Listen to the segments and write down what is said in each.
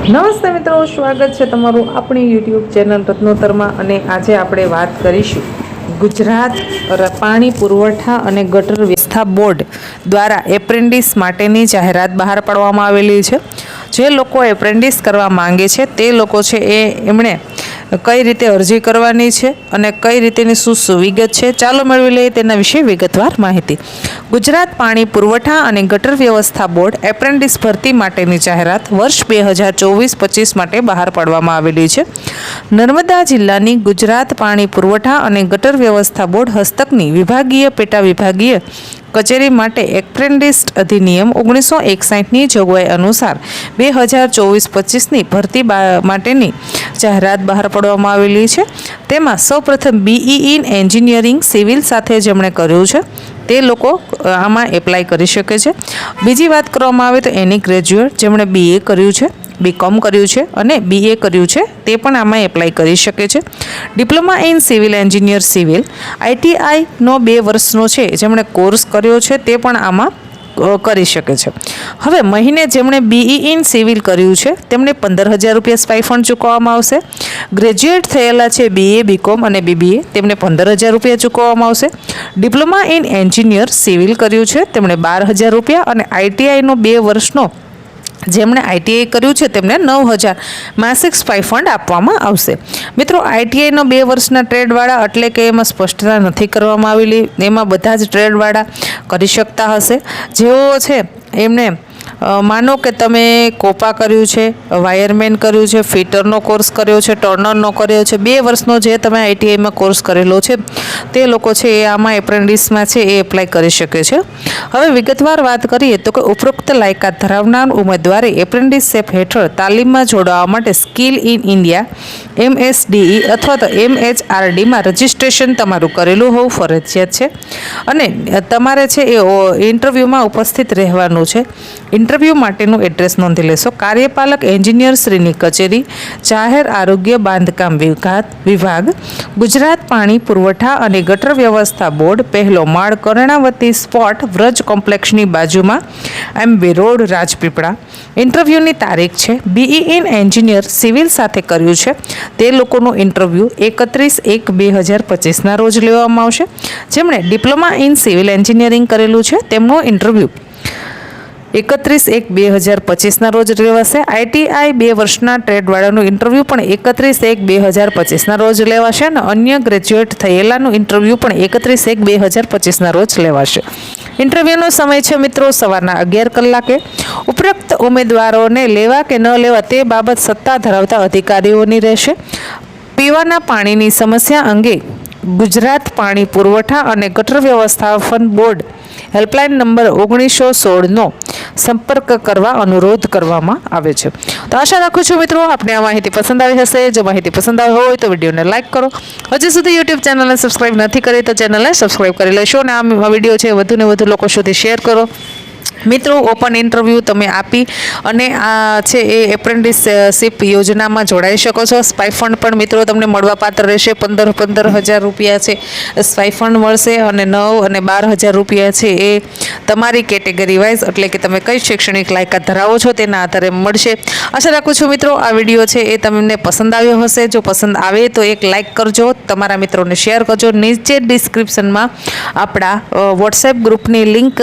નમસ્તે મિત્રો, સ્વાગત છે તમારું આપણી યુટ્યુબ ચેનલ રત્નોતરમાં। અને આજે આપણે વાત કરીશું ગુજરાત પાણી પુરવઠા અને ગટર વ્યવસ્થા બોર્ડ દ્વારા એપ્રેન્ટિસ માટેની જાહેરાત બહાર પાડવામાં આવેલી છે। જે લોકો એપ્રેન્ટિસ કરવા માંગે છે તે લોકો છે એમણે કઈ રીતે અરજી કરવાની છે અને કઈ રીતેની શું વિગત છે, ચાલો મેળવી લઈએ તેના વિશે વિગતવાર માહિતી। ગુજરાત પાણી પુરવઠા અને ગટર વ્યવસ્થા બોર્ડ એપ્રેન્ટિસ ભરતી માટેની જાહેરાત વર્ષ 2024-25 માટે બહાર પાડવામાં આવેલી છે। નર્મદા જિલ્લાની ગુજરાત પાણી પુરવઠા અને ગટર વ્યવસ્થા બોર્ડ હસ્તકની વિભાગીય પેટા વિભાગીય કચેરી માટે એપ્રેન્ટિસ અધિનિયમ 1961ની જોગવાઈ અનુસાર 2024-25ની ભરતી માટેની જાહેરાત બહાર પાડવામાં આવેલી છે। તેમાં સૌપ્રથમ BE ઇન એન્જિનિયરિંગ સિવિલ સાથે જેમણે કર્યું છે તે લોકો આમાં એપ્લાય કરી શકે છે। બીજી વાત કરવામાં આવે તો એની ગ્રેજ્યુએટ જેમણે BA કર્યું છે, BCom કર્યું છે અને BA કર્યું છે તે પણ આમાં એપ્લાય કરી શકે છે। Diploma in civil engineer civil ITIનો 2 વર્ષનો છે જેમણે કોર્સ કર્યો છે તે પણ આમાં કરી શકે છે। હવે મહિને જેમણે BE ઇન સિવિલ કર્યું છે તેમને 15,000 રૂપિયા સ્ટાઇફન્ડ ચૂકવવામાં આવશે। ગ્રેજ્યુએટ થયેલા છે BA, BCom અને BBA તેમને 15,000 રૂપિયા ચૂકવવામાં આવશે। ડિપ્લોમા ઇન એન્જિનિયર સિવિલ કર્યું છે તેમણે 12,000 રૂપિયા અને ITIનો 2 વર્ષનો જેમણે ITI કર્યું છે તેમને 9,000 માસિક સ્ટાઇફન્ડ આપવામાં આવશે। મિત્રો, ITIનો 2 વર્ષના ટ્રેડવાળા એટલે કે એમાં સ્પષ્ટતા નથી કરવામાં આવેલી, એમાં બધા જ ટ્રેડવાળા કરી શકતા હશે। જેઓ છે એમને માનો કે તમે કોપા કર્યું છે, વાયરમેન કર્યું છે, ફિટરનો કોર્સ કર્યો છે, ટર્નરનો કર્યો છે, 2 વર્ષનો જે તમે ITIમાં કોર્સ કરેલો છે તે લોકો છે એ આમાં એપ્રેન્ટિસમાં છે એ એપ્લાય કરી શકે છે। હવે વિગતવાર વાત કરીએ તો કે ઉપરોક્ત લાયકાત ધરાવનાર ઉમેદવારે એપ્રેન્ટિસશીપ હેઠળ તાલીમમાં જોડાવા માટે સ્કિલ ઇન ઇન્ડિયા MSDE અથવા તો MHRDમાં રજિસ્ટ્રેશન તમારું કરેલું હોવું ફરજિયાત છે અને તમારે છે એ ઇન્ટરવ્યૂમાં ઉપસ્થિત રહેવાનું છે। ઇન્ટરવ્યૂ માટેનું એડ્રેસ નોંધી લેશો। કાર્યપાલક એન્જિનિયર શ્રીની કચેરી, જાહેર આરોગ્ય બાંધકામ વિભાગ, ગુજરાત પાણી પુરવઠા અને ગટર વ્યવસ્થા બોર્ડ, પહેલો માળ, કર્ણાવતી સ્પોટ વ્રજ કોમ્પ્લેક્ષની બાજુમાં, MB રોડ, રાજપીપળા। ઇન્ટરવ્યૂની તારીખ છે BE ઇન એન્જિનિયર સિવિલ સાથે કર્યું છે તે લોકોનું ઇન્ટરવ્યૂ 31/1/2025ના રોજ લેવામાં આવશે। જેમણે ડિપ્લોમા ઇન સિવિલ એન્જિનિયરિંગ કરેલું છે તેમનું ઇન્ટરવ્યૂ 31/1/2025ના રોજ લેવાશે। ITI 2 વર્ષના ટ્રેડવાળાનું ઇન્ટરવ્યૂ પણ 31/1/2025ના રોજ લેવાશે અને અન્ય ગ્રેજ્યુએટ થયેલાનું ઇન્ટરવ્યૂ પણ 31/1/2025ના રોજ લેવાશે। ઇન્ટરવ્યૂનો સમય છે મિત્રો સવારના 11 કલાકે। ઉપરોક્ત ઉમેદવારોને લેવા કે ન લેવા તે બાબત સત્તા ધરાવતા અધિકારીઓની રહેશે। પીવાના પાણીની સમસ્યા અંગે ગુજરાત પાણી પુરવઠા અને ગટર વ્યવસ્થાપન બોર્ડ હેલ્પલાઇન નંબર 1916નો સંપર્ક કરવા અનુરોધ કરવામાં આવે છે। તો આશા રાખું છું મિત્રો આપને આ માહિતી પસંદ આવી હશે। જો માહિતી પસંદ આવી હોય તો વિડીયોને લાઇક કરો। હજી સુધી યુટ્યુબ ચેનલને સબસ્ક્રાઇબ નથી કરી તો ચેનલને સબસ્ક્રાઇબ કરી લેશો અને આ વિડીયો છે વધુને વધુ લોકો સુધી શેર કરો। મિત્રો, ઓપન ઇન્ટરવ્યૂ તમે આપી અને આ છે એ એપ્રેન્ટિસશીપ યોજનામાં જોડાઈ શકો છો। સ્ટાઇફન્ડ પણ મિત્રો તમને મળવાપાત્ર રહેશે। 15,000 રૂપિયા છે સ્ટાઇફન્ડ મળશે અને 9,000 અને 12,000 રૂપિયા છે એ તમારી કેટેગરી વાઇઝ એટલે કે તમે કઈ શૈક્ષણિક લાયકાત ધરાવો છો તેના આધારે મળશે। આશા રાખું છું મિત્રો આ વિડીયો છે એ તમને પસંદ આવ્યો હશે। જો પસંદ આવે તો એક લાઇક કરજો, તમારા મિત્રોને શેર કરજો। નીચે ડિસ્ક્રિપ્શનમાં આપણા વોટ્સએપ ગ્રુપની લિંક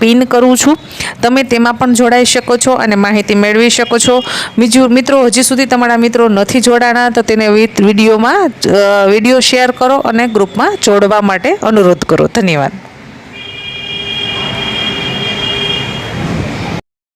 પિન કરું છું, તમે તેમાં પણ જોડાઈ શકો છો અને માહિતી મેળવી શકો છો। બીજું મિત્રો, હજી સુધી તમારા મિત્રો નથી જોડાણા તો તેને વિડીયો શેર કરો અને ગ્રુપમાં જોડવા માટે અનુરોધ કરો। ધન્યવાદ।